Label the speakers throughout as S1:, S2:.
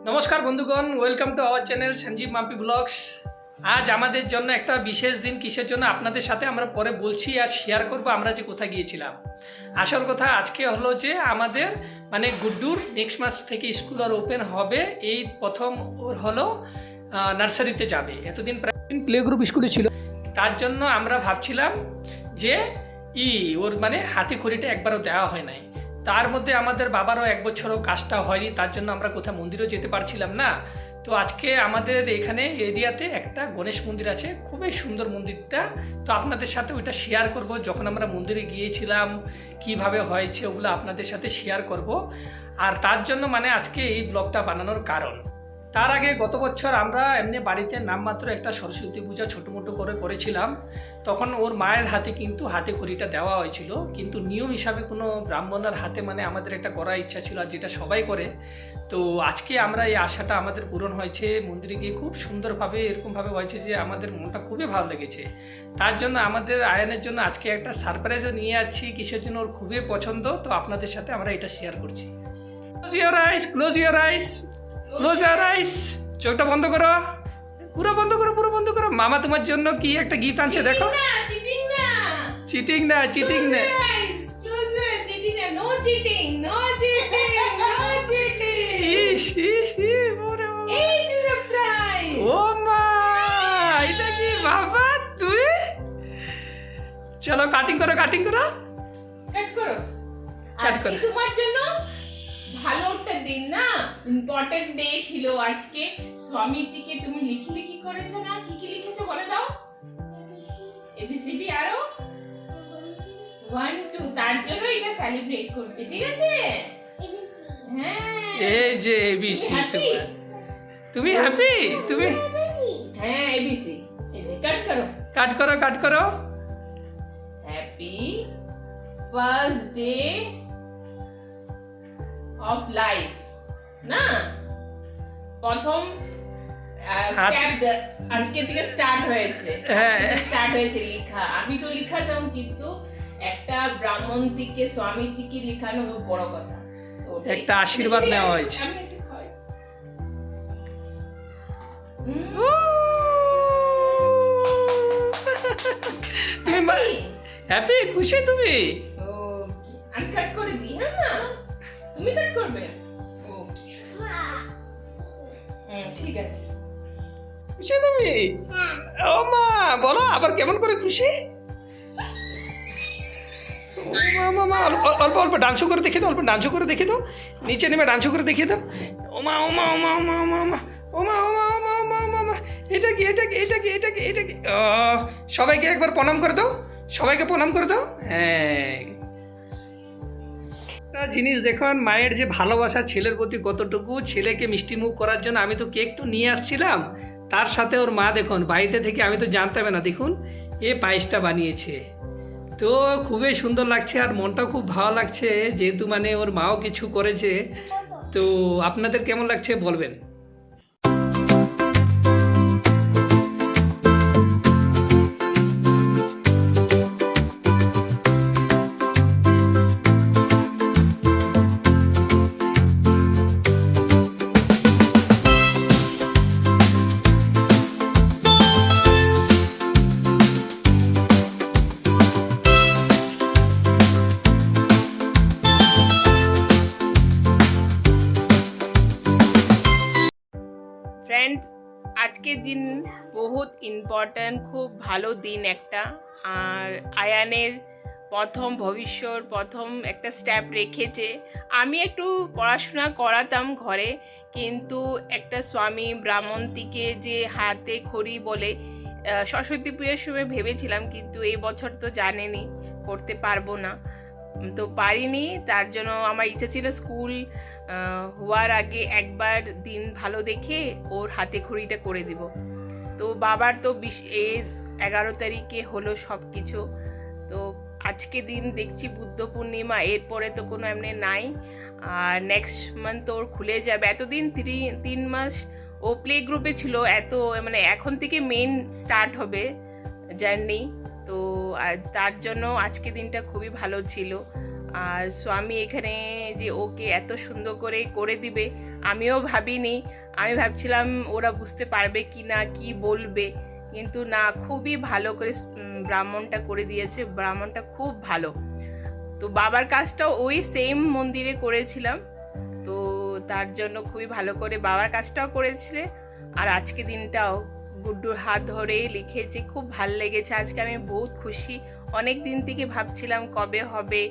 S1: নমস্কার বন্ধুগণ, welcome to our channel Sanjeev Mampi blogs. আজ আমাদের জন্য একটা বিশেষ দিন। কিসের জন্য আপনাদের সাথে আমরা পরে বলছি আর শেয়ার করব আমরা যে কোথায় গিয়েছিলাম। আসল কথা আজকে হলো যে আমাদের গুড্ডুর নেক্সট মাস থেকে স্কুল আর ওপেন হবে। এই প্রথম ওর হলো নার্সারিতে যাবে। এতদিন প্রায় প্লে গ্রুপ স্কুলে ছিল, তার জন্য আমরা ভাবছিলাম যে ওর হাতে খড়িটা একবারও দেওয়া হয় নাই। তার মধ্যে আমাদের বাবারও 1 বছরও কাজটা হয়নি, তার জন্য আমরা কোথাও মন্দিরেও যেতে পারছিলাম না। তো আজকে আমাদের এখানে এরিয়াতে একটা গণেশ মন্দির আছে, খুবই সুন্দর মন্দিরটা। তো আপনাদের সাথে ওইটা শেয়ার করব, যখন আমরা মন্দিরে গিয়েছিলাম কিভাবে হয়েছে ওগুলো আপনাদের সাথে শেয়ার করব। আর তার জন্য আজকে এই ব্লগটা বানানোর কারণ, তার আগে গত বছর আমরা এমনি বাড়িতে নামমাত্র একটা সরস্বতী পূজা ছোটো মোটো করে করেছিলাম। তখন ওর মায়ের হাতে কিন্তু হাতে খড়িটা দেওয়া হয়েছিল, কিন্তু নিয়ম হিসাবে কোনো ব্রাহ্মণের হাতে আমাদের একটা করার ইচ্ছা ছিল, আর যেটা সবাই করে। তো আজকে আমরা এই আশাটা আমাদের পূরণ হয়েছে। মন্দিরে গিয়ে খুব সুন্দরভাবে এরকমভাবে হয়েছে যে আমাদের মনটা খুবই ভালো লেগেছে। তার জন্য আমাদের আয়নের জন্য আজকে একটা সারপ্রাইজও নিয়ে যাচ্ছি, কিসের জন্য ওর খুবই পছন্দ। তো আপনাদের সাথে আমরা এটা শেয়ার করছি। Close your ice, close your ice, close your আইস। চোখটা বন্ধ করো, পুরো বন্ধ করো, পুরো বন্ধ করো। মামা তোমার জন্য কি একটা গিফট আনছে দেখো। চিটিং না, চিটিং না। ইস ইস ইস, ওরে ও মা, এটা কি বাবা তুই? চলো কাটিং করো, কাটিং করো,
S2: কাট করো।
S1: কাট
S2: আজকে
S1: করো।
S2: তোমার জন্য ভালো একটা দিন না, ইম্পর্টেন্ট ডে ছিল আজকে। স্বামীজিকে তুমি লিখি করেছো না? কি কি লিখেছো বলে দাও। এবিসিডি আরো 1 2, তার জন্য এটা সেলিব্রেট করছে, ঠিক আছে? হ্যাঁ,
S1: এই যে এবিসি, তুমি হ্যাপি? তুমি
S2: হ্যাঁ এবিসি, এই যে কাট করো।
S1: কাট করো, কাট করো।
S2: Happy first day of life না, প্রথম স্টেপ আজকে থেকে স্টার্ট হয়েছে।
S1: হ্যাঁ,
S2: স্টার্ট হয়েছে লেখা। আমি তো লিখাতাম, কিন্তু একটা ব্রাহ্মণ থেকে স্বামী থেকে লেখানো খুব বড় কথা। তো ওটাই।
S1: একটা আশীর্বাদ নেওয়া হয়েছে।
S2: আমি একটু খাই।
S1: তুমি হ্যাপি, খুশি তুমি?
S2: ওকে, আমি কাট করে দিই। হ্যাঁ না, তুমি কাট করবে? ওকে, ঠিক আছে।
S1: খুশি তুমি? ও মা, বলো আবার কেমন করে খুশি? ও মা মা মা, অল্প অল্প ডান্স করে দেখিয়ে দাও, অল্প ডান্স করে দেখিয়ে দাও, নিচে নেমে ডান্স করে দেখিয়ে দাও। ও মা, ও মা, ও মা, ও মা, ও মা, ও মা, ও মা, ও মা, ও মা, ও মা, ও মা, ও মা। এটা কি, এটা কি, এটা কি, এটা কি, এটা কি? সবাইকে একবার প্রণাম করে দাও, সবাইকে প্রণাম করে দাও। হ্যাঁ, একটা জিনিস দেখুন, মায়ের যে ভালোবাসা ছেলের প্রতি কতটুকু। ছেলেকে মিষ্টি মুখ করার জন্য আমি তো কেক তো নিয়ে আসছিলাম, তার সাথে ওর মা দেখুন বাড়িতে থেকে, আমি তো জানতাম না, দেখুন এ পায়েসটা বানিয়েছে। তো খুবই সুন্দর লাগছে আর মনটাও খুব ভালো লাগছে, যেহেতু ওর মাও কিছু করেছে। তো আপনাদের কেমন লাগছে বলবেন।
S2: ফ্রেন্ডস, আজকের দিন বহুত ইম্পর্ট্যান্ট, খুব ভালো দিন একটা। আর আয়ানের প্রথম ভবিষ্যৎ, প্রথম একটা স্টেপ রেখেছে। আমি একটু পড়াশোনা করাতাম ঘরে, কিন্তু একটা স্বামী ব্রাহ্মণ থেকে যে হাতে খড়ি বলে সরস্বতী পুজোর সময় ভেবেছিলাম, কিন্তু এই বছর তো জানেনি করতে পারবো না, তো পারিনি। তার জন্য আমার ইচ্ছা ছিল স্কুল হওয়ার আগে একবার দিন ভালো দেখে ওর হাতে খড়িটা করে দিব। তো বাবার তো 11 তারিখে হলো সব কিছু। তো আজকে দিন দেখছি বুদ্ধ পূর্ণিমা, এরপরে তো কোনো এমনি নাই। আর নেক্সট মান্থ ওর খুলে যাবে। এতদিন 3 মাস ও প্লে গ্রুপে ছিল, এখন থেকে মেন স্টার্ট হবে জার্নি। তো আর তার জন্য আজকে দিনটা খুবই ভালো ছিল। আর স্বামী এখানে যে ওকে এত সুন্দর করে করে দিবে আমিও ভাবিনি। আমি ভাবছিলাম ওরা বুঝতে পারবে কি না, কি বলবে, কিন্তু না, খুবই ভালো করে ব্রাহ্মণটা করে দিয়েছে। ব্রাহ্মণটা খুব ভালো। তো বাবার কাজটাও ওই সেম মন্দিরে করেছিলাম, তো তার জন্য খুবই ভালো করে বাবার কাজটাও করেছিলে। আর আজকে দিনটাও গুড্ডুর হাত ধরে লিখেছে, খুব ভাল লেগেছে। আজকে আমি বহুত খুশি। অনেক দিন থেকে ভাবছিলাম কবে হবে।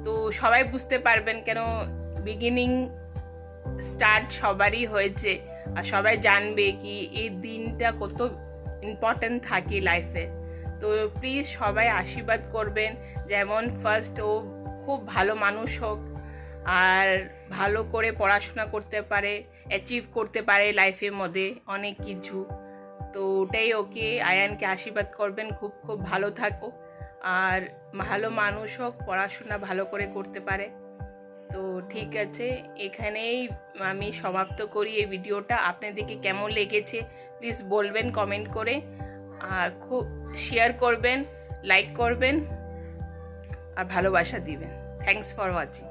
S2: তো সবাই বুঝতে পারবেন কেন বিগিনিং স্টার্ট সবারই হয়েছে, আর সবাই জানবে কি এই দিনটা কত ইম্পর্ট্যান্ট থাকে লাইফে। তো প্লিজ সবাই আশীর্বাদ করবেন যেমন ফার্স্ট ও খুব ভালো মানুষ হোক আর ভালো করে পড়াশোনা করতে পারে, অ্যাচিভ করতে পারে লাইফের মধ্যে অনেক কিছু। তো ওটাই ওকে, আয়ানকে আশীর্বাদ করবেন খুব খুব ভালো থাকো আর ভালো মানুষ হোক, পড়াশোনা ভালো করে করতে পারে। তো ঠিক আছে, এখানেই আমি সমাপ্ত করি এই ভিডিওটা। আপনাদেরকে কেমন লেগেছে প্লিজ বলবেন কমেন্ট করে, আর খুব শেয়ার করবেন, লাইক করবেন আর ভালোবাসা দিবেন। Thanks for watching.